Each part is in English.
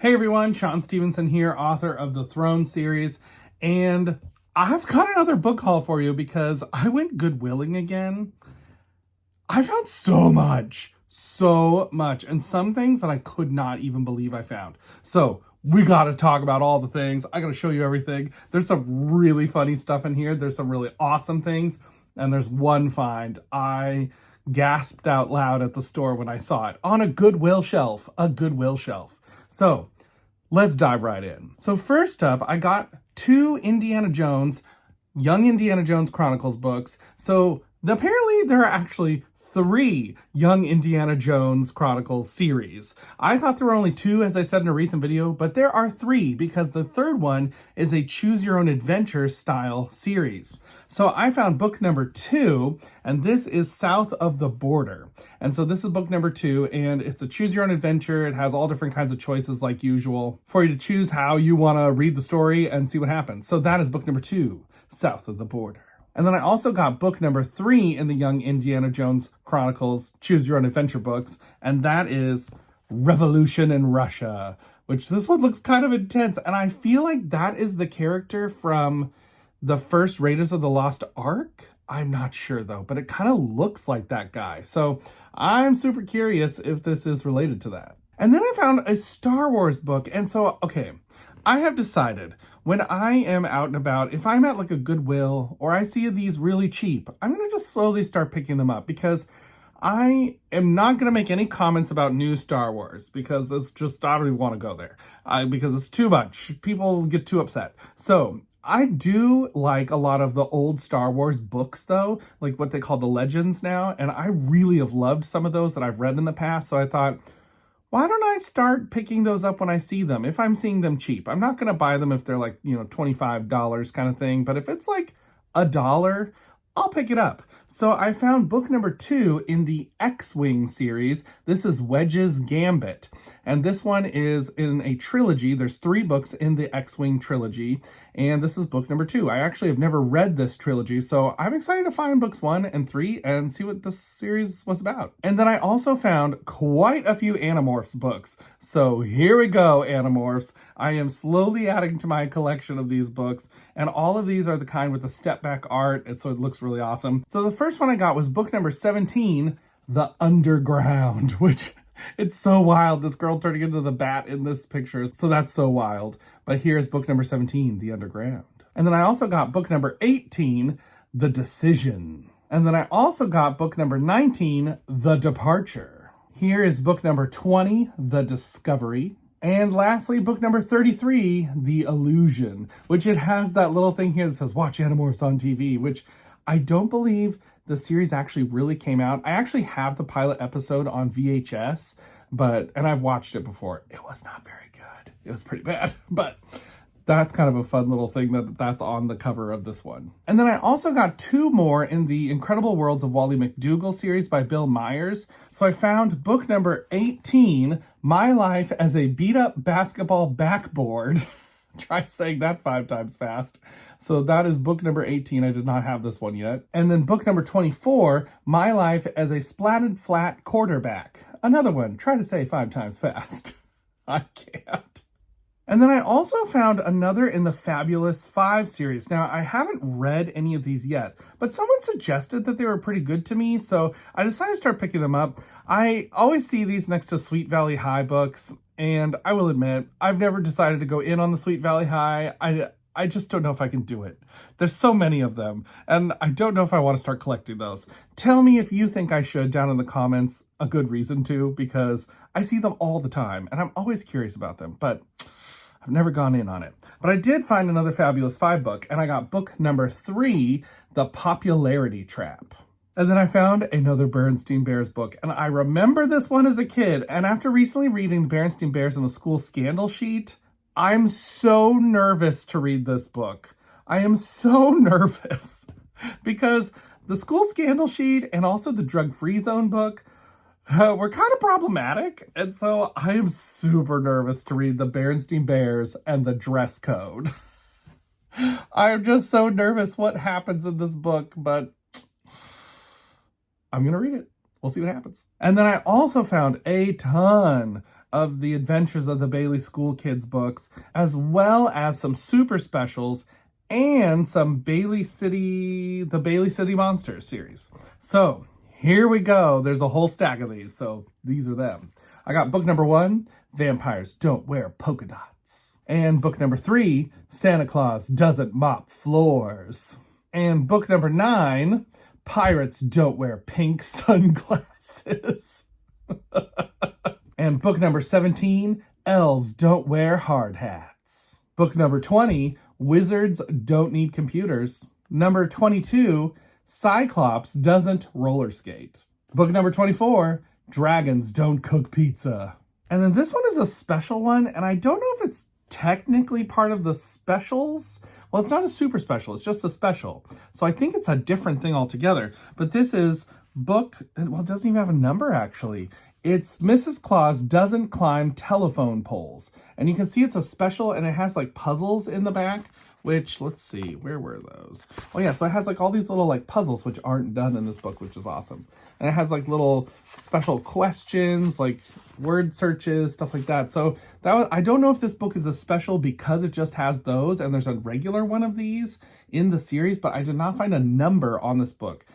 Hey everyone, Shaun Stevenson here, author of the Throne series, and I've got another book haul for you because I went Goodwilling again. I found so much, and some things that I could not even believe I found. So we gotta talk about all the things. I gotta show you everything. There's some really funny stuff in here. There's some really awesome things, and there's one find. I gasped out loud at the store when I saw it on a Goodwill shelf, So let's dive right in. So first up, I got two Young Indiana Jones Chronicles books. So apparently there are actually three Young Indiana Jones Chronicles series. I thought there were only two, as I said in a recent video, but there are three because the third one is a choose your own adventure style series. So I found book number 2, and this is South of the Border. And so this is book number 2, and it's a choose your own adventure. It has all different kinds of choices like usual for you to choose how you want to read the story and see what happens. So that is book number 2, South of the Border. And then I also got book number 3 in the Young Indiana Jones Chronicles Choose Your Own Adventure books, and that is Revolution in Russia, which this one looks kind of intense. And I feel like that is the character from the first Raiders of the Lost Ark. I'm not sure though, but it kind of looks like that guy. So I'm super curious if this is related to that. And then I found a Star Wars book. And so, okay, I have decided when I am out and about, if I'm at like a Goodwill or I see these really cheap, I'm going to just slowly start picking them up because I am not going to make any comments about new Star Wars because it's just, I don't even want to go there because it's too much. People get too upset. So I do like a lot of the old Star Wars books though, like what they call the Legends now. And I really have loved some of those that I've read in the past. So I thought, why don't I start picking those up when I see them, if I'm seeing them cheap? I'm not going to buy them if they're like, $25 kind of thing. But if it's like $1, I'll pick it up. So I found book number 2 in the X-Wing series. This is Wedge's Gambit. And this one is in a trilogy. There's 3 books in the X-Wing trilogy. And this is book number 2. I actually have never read this trilogy, so I'm excited to find books 1 and 3 and see what this series was about. And then I also found quite a few Animorphs books. So here we go, Animorphs. I am slowly adding to my collection of these books, and all of these are the kind with the step-back art, and so it looks really awesome. So the first one I got was book number 17, The Underground, which... it's so wild, this girl turning into the bat in this picture. So that's so wild. But here's book number 17, The Underground. And then I also got book number 18, The Decision. And then I also got book number 19, The Departure. Here is book number 20, The Discovery. And lastly, book number 33, The Illusion, which it has that little thing here that says, watch Animorphs on TV, which I don't believe the series actually really came out. I actually have the pilot episode on VHS, and I've watched it before. It was not very good. It was pretty bad, but that's kind of a fun little thing that's on the cover of this one. And then I also got 2 more in the Incredible Worlds of Wally McDougall series by Bill Myers. So I found book number 18, My Life as a Beat-Up Basketball Backboard. Try saying that 5 times fast. So that is book number 18. I did not have this one yet. And then book number 24, My Life as a Splatted Flat Quarterback. Another one. Try to say 5 times fast. I can't. And then I also found another in the Fabulous 5 series. Now, I haven't read any of these yet, but someone suggested that they were pretty good to me, so I decided to start picking them up. I always see these next to Sweet Valley High books, and I will admit, I've never decided to go in on the Sweet Valley High. I just don't know if I can do it. There's so many of them, and I don't know if I want to start collecting those. Tell me if you think I should down in the comments, a good reason to, because I see them all the time, and I'm always curious about them, but I've never gone in on it. But I did find another Fabulous 5 book, and I got book number 3, The Popularity Trap. And then I found another Berenstain Bears book, and I remember this one as a kid, and after recently reading the Berenstain Bears on the school scandal sheet, I'm so nervous to read this book. I am so nervous because the school scandal sheet and also the drug-free zone book were kind of problematic. And so I am super nervous to read the Berenstain Bears and the dress code. I'm just so nervous what happens in this book, but I'm going to read it. We'll see what happens. And then I also found a ton of the Adventures of the Bailey School Kids books, as well as some super specials and some the Bailey City Monsters series. So here we go. There's a whole stack of these. So these are them. I got book number 1, Vampires Don't Wear Polka Dots. And book number 3, Santa Claus Doesn't Mop Floors. And book number 9, Pirates Don't Wear Pink Sunglasses. And book number 17, Elves Don't Wear Hard Hats. Book number 20, Wizards Don't Need Computers. Number 22, Cyclops Doesn't Roller Skate. Book number 24, Dragons Don't Cook Pizza. And then this one is a special one, and I don't know if it's technically part of the specials. Well, it's not a super special, it's just a special. So I think it's a different thing altogether. But this is book, well, it doesn't even have a number actually. It's Mrs. Claus Doesn't Climb Telephone Poles. And you can see it's a special, and it has like puzzles in the back, which, let's see, where were those? Oh yeah, so it has like all these little like puzzles which aren't done in this book, which is awesome. And it has like little special questions, like word searches, stuff like that. So I don't know if this book is a special because it just has those, and there's a regular one of these in the series, but I did not find a number on this book.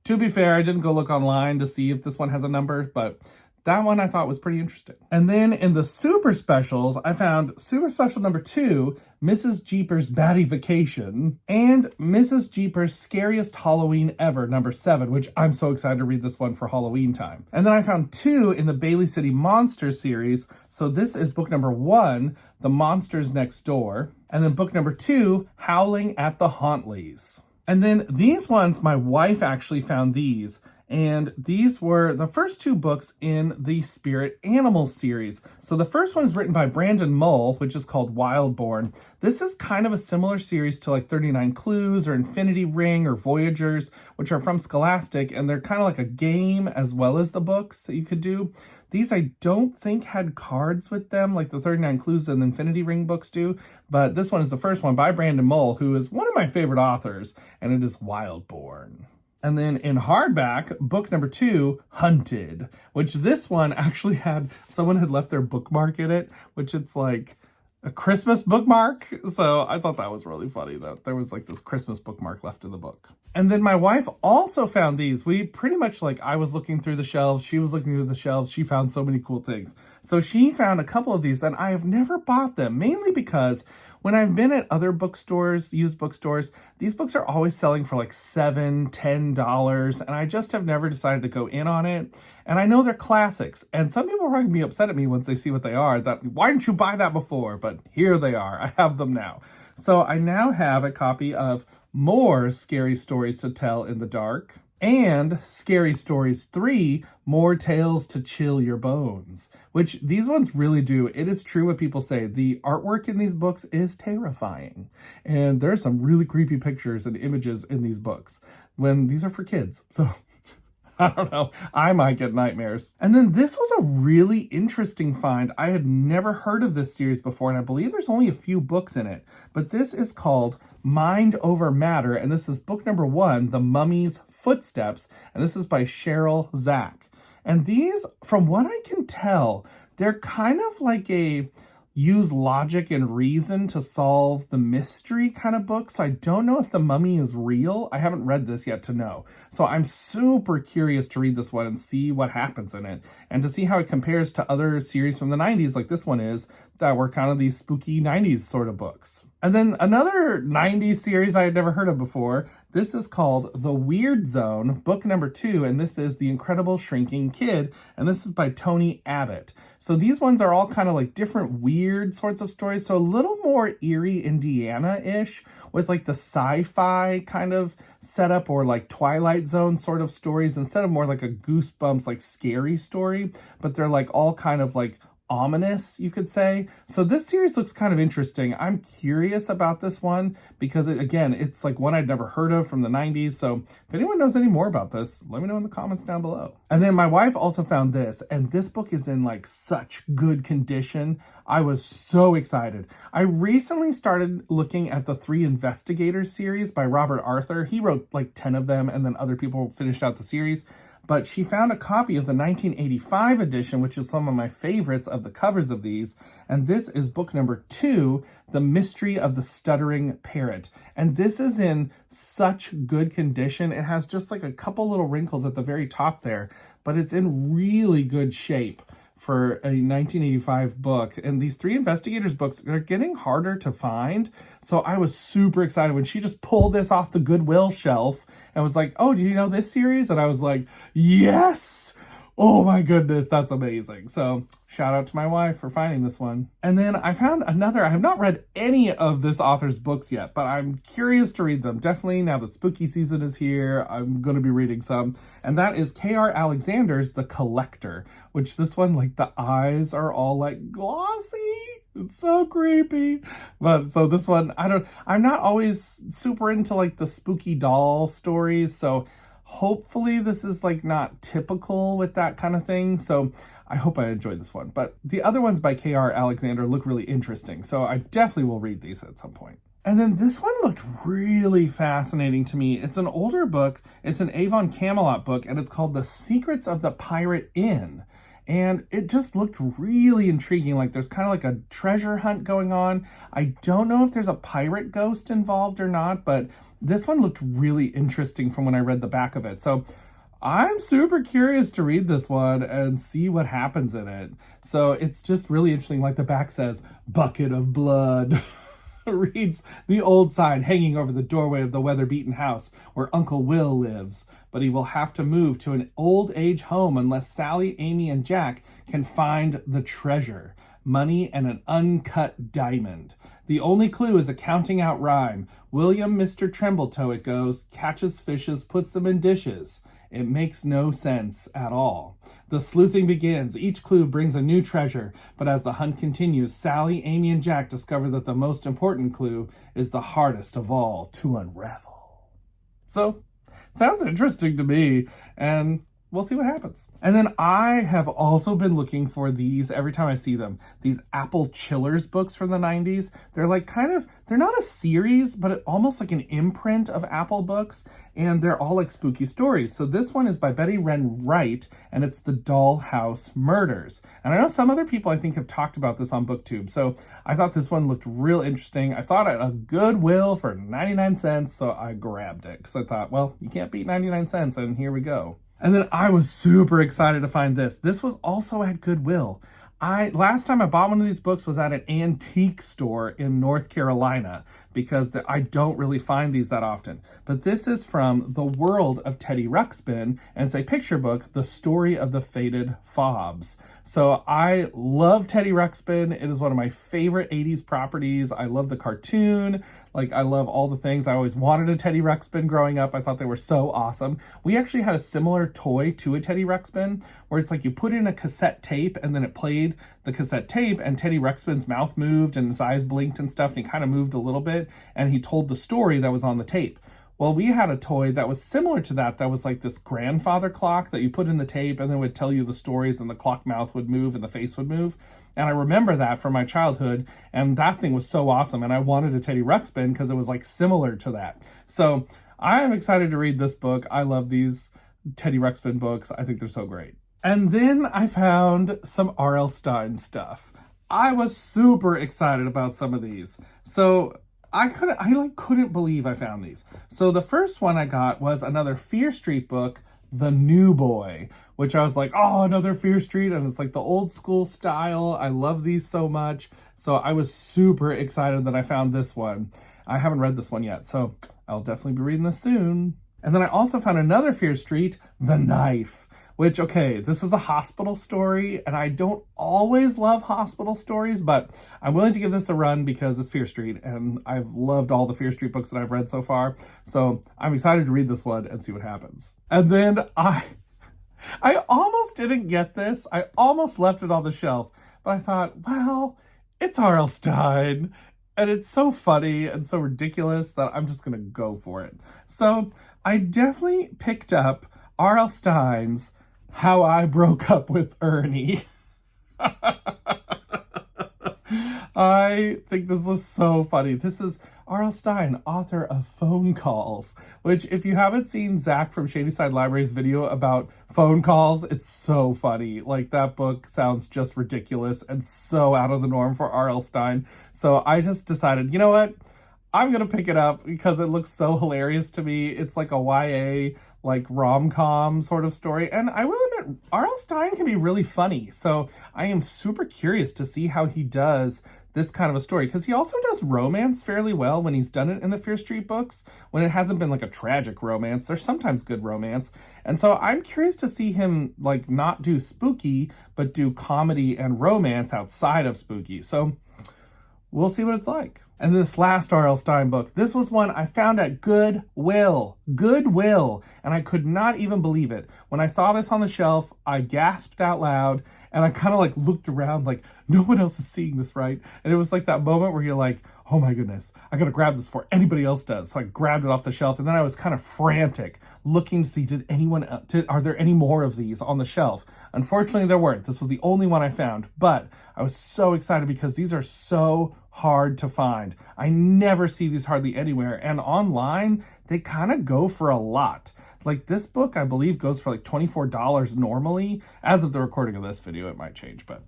To be fair, I didn't go look online to see if this one has a number, but that one I thought was pretty interesting. And then in the super specials, I found super special number 2, Mrs. Jeepers' Batty Vacation, and Mrs. Jeepers' Scariest Halloween Ever, number 7, which I'm so excited to read this one for Halloween time. And then I found 2 in the Bailey City Monsters series. So this is book number 1, The Monsters Next Door, and then book number 2, Howling at the Hauntlys. And then these ones, my wife actually found these. And these were the first 2 books in the Spirit Animals series. So the first one is written by Brandon Mull, which is called Wildborn. This is kind of a similar series to like 39 Clues or Infinity Ring or Voyagers, which are from Scholastic, and they're kind of like a game as well as the books that you could do. These I don't think had cards with them like the 39 Clues and Infinity Ring books do, but this one is the first one by Brandon Mull, who is one of my favorite authors, and it is Wildborn. And then in hardback, book number 2, Hunted, which this one actually had, someone had left their bookmark in it, which it's like a Christmas bookmark. So I thought that was really funny that there was like this Christmas bookmark left in the book. And then my wife also found these. We pretty much like, I was looking through the shelves, she was looking through the shelves, she found so many cool things. So she found a couple of these, and I have never bought them, mainly because when I've been at other bookstores, used bookstores, these books are always selling for like $7, $10, and I just have never decided to go in on it. And I know they're classics, and some people are going to be upset at me once they see what they are, that why didn't you buy that before? But here they are. I have them now. So I now have a copy of More Scary Stories to Tell in the Dark and Scary Stories 3, More Tales to Chill Your Bones, which these ones really do. It is true what people say. The artwork in these books is terrifying. And there's some really creepy pictures and images in these books when these are for kids. So I don't know, I might get nightmares. And then this was a really interesting find. I had never heard of this series before, and I believe there's only a few books in it. But this is called Mind Over Matter, and this is book number 1, The Mummy's Footsteps, and this is by Cheryl Zach. And these, from what I can tell, they're kind of like a use logic and reason to solve the mystery kind of book. So I don't know if the mummy is real. I haven't read this yet to know. So I'm super curious to read this one and see what happens in it, and to see how it compares to other series from the 90s like this one is, that were kind of these spooky 90s sort of books. And then another 90s series I had never heard of before. This is called The Weird Zone, book number 2, and this is The Incredible Shrinking Kid, and this is by Tony Abbott. So these ones are all kind of like different weird sorts of stories, so a little more eerie Indiana-ish, with like the sci-fi kind of setup, or like Twilight Zone sort of stories, instead of more like a Goosebumps, like scary story, but they're like all kind of like ominous, you could say. So this series looks kind of interesting. I'm curious about this one because it's like one I'd never heard of from the 90s. So if anyone knows any more about this, let me know in the comments down below. And then my wife also found this, and this book is in like such good condition. I was so excited. I recently started looking at the 3 Investigators series by Robert Arthur. He wrote like 10 of them, and then other people finished out the series. but she found a copy of the 1985 edition, which is some of my favorites of the covers of these. And this is book number 2, The Mystery of the Stuttering Parrot. And this is in such good condition. It has just like a couple little wrinkles at the very top there, but it's in really good shape for a 1985 book. And these 3 investigators books are getting harder to find. So I was super excited when she just pulled this off the Goodwill shelf and was like, oh, do you know this series? And I was like, yes! Oh my goodness, that's amazing. So shout out to my wife for finding this one. And then I found another, I have not read any of this author's books yet, but I'm curious to read them. Definitely now that spooky season is here, I'm going to be reading some. And that is K.R. Alexander's The Collector, which this one, like the eyes are all like glossy. It's so creepy. But so this one, I'm not always super into like the spooky doll stories. So hopefully this is like not typical with that kind of thing. So I hope I enjoyed this one. But the other ones by K.R. Alexander look really interesting. So I definitely will read these at some point. And then this one looked really fascinating to me. It's an older book. It's an Avon Camelot book, and it's called The Secrets of the Pirate Inn. And it just looked really intriguing. Like there's kind of like a treasure hunt going on. I don't know if there's a pirate ghost involved or not, but this one looked really interesting from when I read the back of it. So I'm super curious to read this one and see what happens in it. So it's just really interesting. Like the back says, bucket of blood. Reads the old sign hanging over the doorway of the weather-beaten house where Uncle Will lives. But he will have to move to an old age home unless Sally, Amy, and Jack can find the treasure. Money and an uncut diamond. The only clue is a counting out rhyme. William Mr. Trembletoe it goes, catches fishes, puts them in dishes. It makes no sense at all. The sleuthing begins. Each clue brings a new treasure, but as the hunt continues, Sally, Amy, and Jack discover that the most important clue is the hardest of all to unravel. So, sounds interesting to me, and we'll see what happens. And then I have also been looking for these every time I see them. These Apple Chillers books from the 90s. They're like they're not a series, but almost like an imprint of Apple books. And they're all like spooky stories. So this one is by Betty Wren Wright, and it's The Dollhouse Murders. And I know some other people I think have talked about this on BookTube. So I thought this one looked real interesting. I saw it at a Goodwill for 99 cents. So I grabbed it because I thought, well, you can't beat 99 cents. And here we go. And then I was super excited to find this. This was also at Goodwill. Last time I bought one of these books was at an antique store in North Carolina because I don't really find these that often. But this is from The World of Teddy Ruxpin, and it's a picture book, The Story of the Faded Fobs. So I love Teddy Ruxpin. It is one of my favorite 80s properties. I love the cartoon. Like, I love all the things. I always wanted a Teddy Ruxpin growing up. I thought they were so awesome. We actually had a similar toy to a Teddy Ruxpin where it's like you put in a cassette tape and then it played the cassette tape and Teddy Ruxpin's mouth moved and his eyes blinked and stuff, and he kind of moved a little bit and he told the story that was on the tape. Well, we had a toy that was similar to that was like this grandfather clock that you put in the tape and then would tell you the stories and the clock mouth would move and the face would move. And I remember that from my childhood, and that thing was so awesome. And I wanted a Teddy Ruxpin because it was like similar to that. So I am excited to read this book. I love these Teddy Ruxpin books. I think they're so great. And then I found some R.L. Stine stuff. I was super excited about some of these. So I couldn't believe I found these. So the first one I got was another Fear Street book, The New Boy, which I was like, oh, another Fear Street, and it's like the old school style. I love these so much. So I was super excited that I found this one. I haven't read this one yet, so I'll definitely be reading this soon. And then I also found another Fear Street, The Knife, which, okay, this is a hospital story, and I don't always love hospital stories, but I'm willing to give this a run because it's Fear Street, and I've loved all the Fear Street books that I've read so far, so I'm excited to read this one and see what happens. And then I almost didn't get this. I almost left it on the shelf, but I thought, well, it's R.L. Stine, and it's so funny and so ridiculous that I'm just going to go for it. So I definitely picked up R.L. Stine's How I Broke Up with Ernie. I think this was so funny. This is R.L. Stine, author of Phone Calls, which if you haven't seen Zach from Shadyside Library's video about phone calls, it's so funny. Like, that book sounds just ridiculous and so out of the norm for R.L. Stine. So I just decided, you know what? I'm going to pick it up because it looks so hilarious to me. It's like a YA, like rom-com sort of story. And I will admit, R.L. Stine can be really funny. So I am super curious to see how he does this kind of a story, because he also does romance fairly well when he's done it in the Fear Street books. When it hasn't been like a tragic romance, there's sometimes good romance. And so I'm curious to see him like not do spooky, but do comedy and romance outside of spooky. So we'll see what it's like. And this last R.L. Stine book, this was one I found at Goodwill. Goodwill. And I could not even believe it. When I saw this on the shelf, I gasped out loud and I kind of like looked around like, no one else is seeing this, right? And it was like that moment where you're like, oh my goodness, I gotta grab this before anybody else does. So I grabbed it off the shelf, and then I was kind of frantic looking to see, are there any more of these on the shelf? Unfortunately, there weren't. This was the only one I found, but I was so excited because these are so hard to find. I never see these hardly anywhere, and online, they kind of go for a lot. Like, this book, I believe, goes for like $24 normally. As of the recording of this video, it might change, but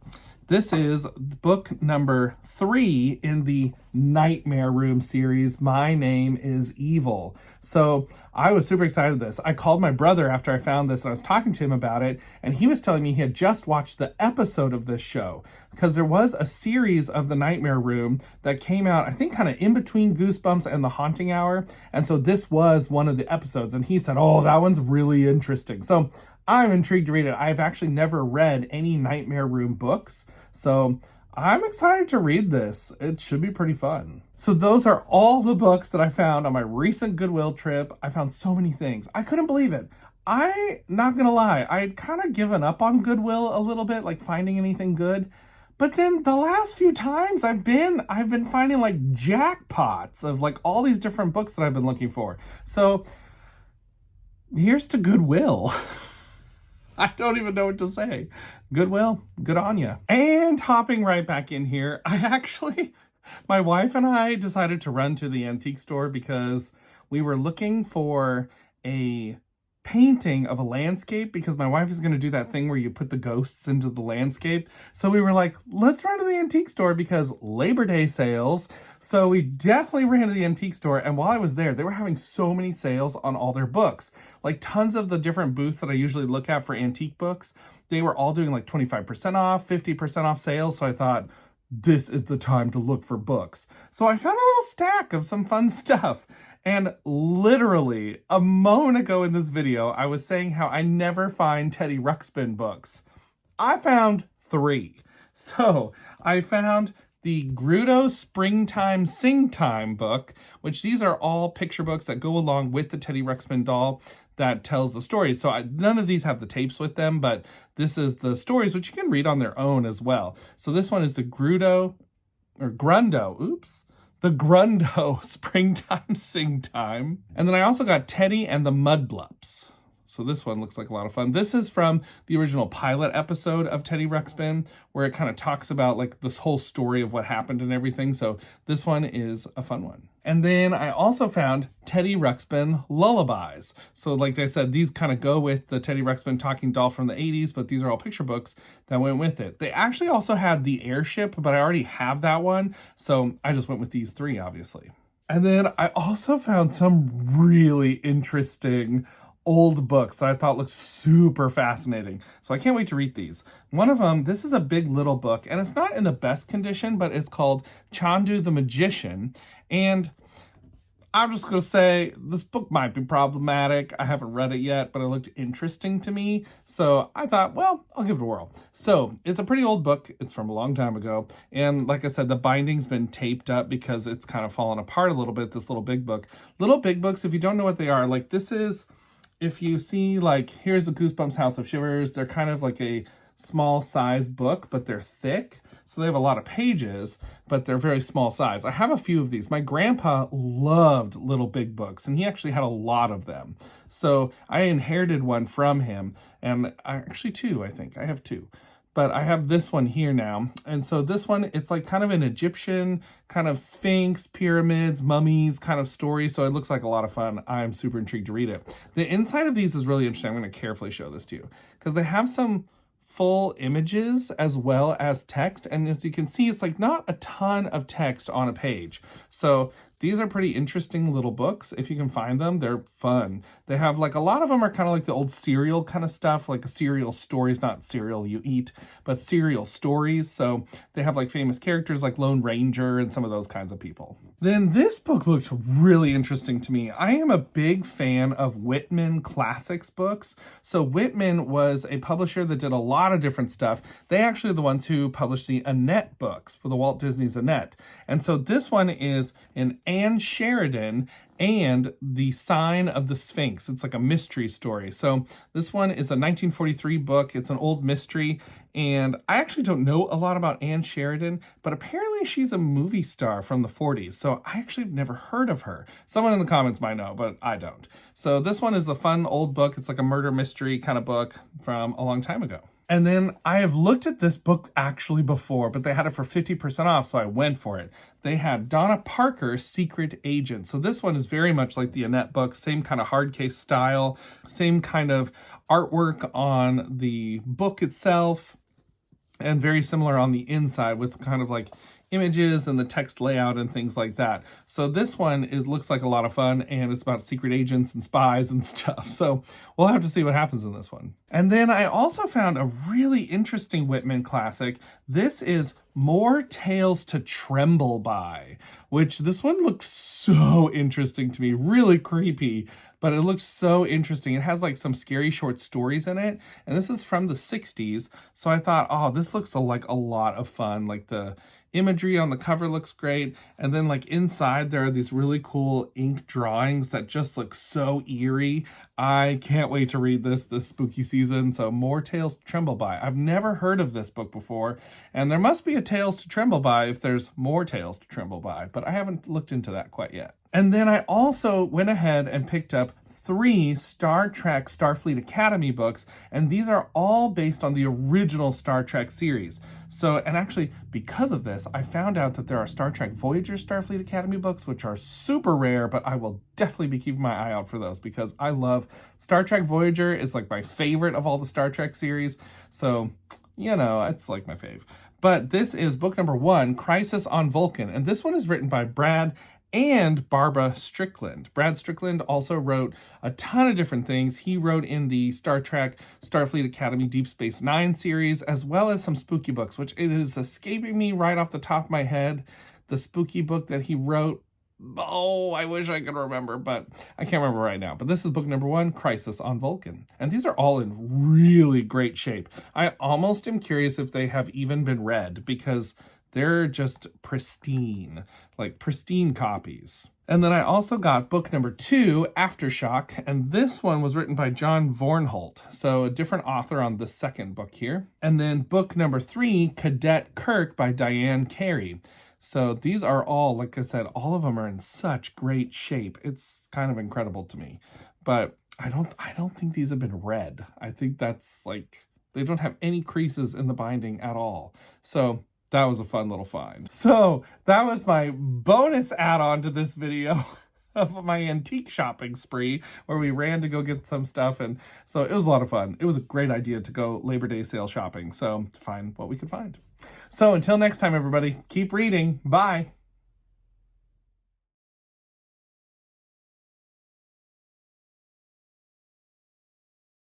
this is book number 3 in the Nightmare Room series, My Name is Evil. So I was super excited this. I called my brother after I found this and I was talking to him about it, and he was telling me he had just watched the episode of this show, because there was a series of the Nightmare Room that came out, I think, kind of in between Goosebumps and The Haunting Hour. And so this was one of the episodes, and he said, oh, that one's really interesting. So I'm intrigued to read it. I've actually never read any Nightmare Room books, so I'm excited to read this. It should be pretty fun. So those are all the books that I found on my recent Goodwill trip. I found so many things. I couldn't believe it. Not gonna lie, I had kind of given up on Goodwill a little bit, like finding anything good. But then the last few times I've been finding like jackpots of like all these different books that I've been looking for. So here's to Goodwill. I don't even know what to say. Goodwill, good on ya. And hopping right back in here, my wife and I decided to run to the antique store because we were looking for a painting of a landscape, because my wife is going to do that thing where you put the ghosts into the landscape. So we were like, let's run to the antique store because Labor Day sales. So we definitely ran to the antique store, and while I was there, they were having so many sales on all their books. Like, tons of the different booths that I usually look at for antique books, they were all doing like 25% off, 50% off sales. So I thought, this is the time to look for books. So I found a little stack of some fun stuff. And literally a moment ago in this video, I was saying how I never find Teddy Ruxpin books. I found 3. So I found the Grudo Springtime Singtime book, which these are all picture books that go along with the Teddy Ruxpin doll that tells the stories. So none of these have the tapes with them, but this is the stories, which you can read on their own as well. So this one is the Grundo Springtime Singtime. And then I also got Teddy and the Mudblups. So this one looks like a lot of fun. This is from the original pilot episode of Teddy Ruxpin, where it kind of talks about like this whole story of what happened and everything. So this one is a fun one. And then I also found Teddy Ruxpin Lullabies. So like I said, these kind of go with the Teddy Ruxpin talking doll from the 80s, but these are all picture books that went with it. They actually also had The Airship, but I already have that one. So I just went with these 3, obviously. And then I also found some really interesting old books that I thought looked super fascinating. So I can't wait to read these. One of them, this is a big little book, and it's not in the best condition, but it's called Chandu the Magician. And I'm just going to say this book might be problematic. I haven't read it yet, but it looked interesting to me. So I thought, well, I'll give it a whirl. So it's a pretty old book. It's from a long time ago. And like I said, the binding's been taped up because it's kind of fallen apart a little bit, this Little Big Book. Little Big Books, if you don't know what they are, like this is, if you see, like, here's the Goosebumps House of Shivers. They're kind of like a small size book, but they're thick. So they have a lot of pages, but they're very small size. I have a few of these. My grandpa loved Little Big Books, and he actually had a lot of them. So I inherited one from him, and actually 2, I think. I have 2. but I have this one here now. And so this one, it's like kind of an Egyptian kind of Sphinx, pyramids, mummies kind of story. So it looks like a lot of fun. I'm super intrigued to read it. The inside of these is really interesting. I'm going to carefully show this to you because they have some full images as well as text. And as you can see, it's like not a ton of text on a page. So these are pretty interesting little books. If you can find them, they're fun. They have like a lot of them are kind of like the old serial kind of stuff, like a serial stories, not cereal you eat, but serial stories. So they have like famous characters like Lone Ranger and some of those kinds of people. Then this book looked really interesting to me. I am a big fan of Whitman Classics books. So Whitman was a publisher that did a lot of different stuff. They actually are the ones who published the Annette books for the Walt Disney's Annette. And so this one is an Anne Sheridan and the Sign of the Sphinx. It's like a mystery story. So this one is a 1943 book. It's an old mystery. And I actually don't know a lot about Anne Sheridan, but apparently she's a movie star from the 40s. So I actually have never heard of her. Someone in the comments might know, but I don't. So this one is a fun old book. It's like a murder mystery kind of book from a long time ago. And then I have looked at this book actually before, but they had it for 50% off, so I went for it. They had Donna Parker's Secret Agent. So this one is very much like the Annette book, same kind of hard case style, same kind of artwork on the book itself, and very similar on the inside with kind of like images and the text layout and things like that. So this one looks like a lot of fun, and it's about secret agents and spies and stuff. So we'll have to see what happens in this one. And then I also found a really interesting Whitman classic. This is More Tales to Tremble By, which this one looked so interesting to me, really creepy, but it looks so interesting. It has like some scary short stories in it, and this is from the 60s. So I thought, oh, this looks like a lot of fun. Like the imagery on the cover looks great, and then like inside there are these really cool ink drawings that just look so eerie. I can't wait to read this spooky season. So More Tales to Tremble By. I've never heard of this book before, and there must be a Tales to Tremble By if there's more Tales to Tremble By, but I haven't looked into that quite yet. And then I also went ahead and picked up 3 Star Trek Starfleet Academy books, and these are all based on the original Star Trek series. So, and actually, because of this, I found out that there are Star Trek Voyager Starfleet Academy books, which are super rare, but I will definitely be keeping my eye out for those because I love Star Trek Voyager. Is like my favorite of all the Star Trek series. So, you know, it's like my fave. But this is book number 1, Crisis on Vulcan, and this one is written by Brad and Barbara Strickland. Brad Strickland also wrote a ton of different things. He wrote in the Star Trek Starfleet Academy Deep Space Nine series, as well as some spooky books, which it is escaping me right off the top of my head. The spooky book that he wrote, oh, I wish I could remember, but I can't remember right now. But this is book number 1, Crisis on Vulcan. And these are all in really great shape. I almost am curious if they have even been read because they're just pristine, like pristine copies. And then I also got book number 2, Aftershock, and this one was written by John Vornholt, so a different author on the second book here. And then book number 3, Cadet Kirk by Diane Carey. So these are all, like I said, all of them are in such great shape. It's kind of incredible to me. But I don't think these have been read. I think that's like, they don't have any creases in the binding at all. So that was a fun little find. So that was my bonus add-on to this video of my antique shopping spree where we ran to go get some stuff. And so it was a lot of fun. It was a great idea to go Labor Day sale shopping. So to find what we could find. So until next time, everybody, keep reading. Bye.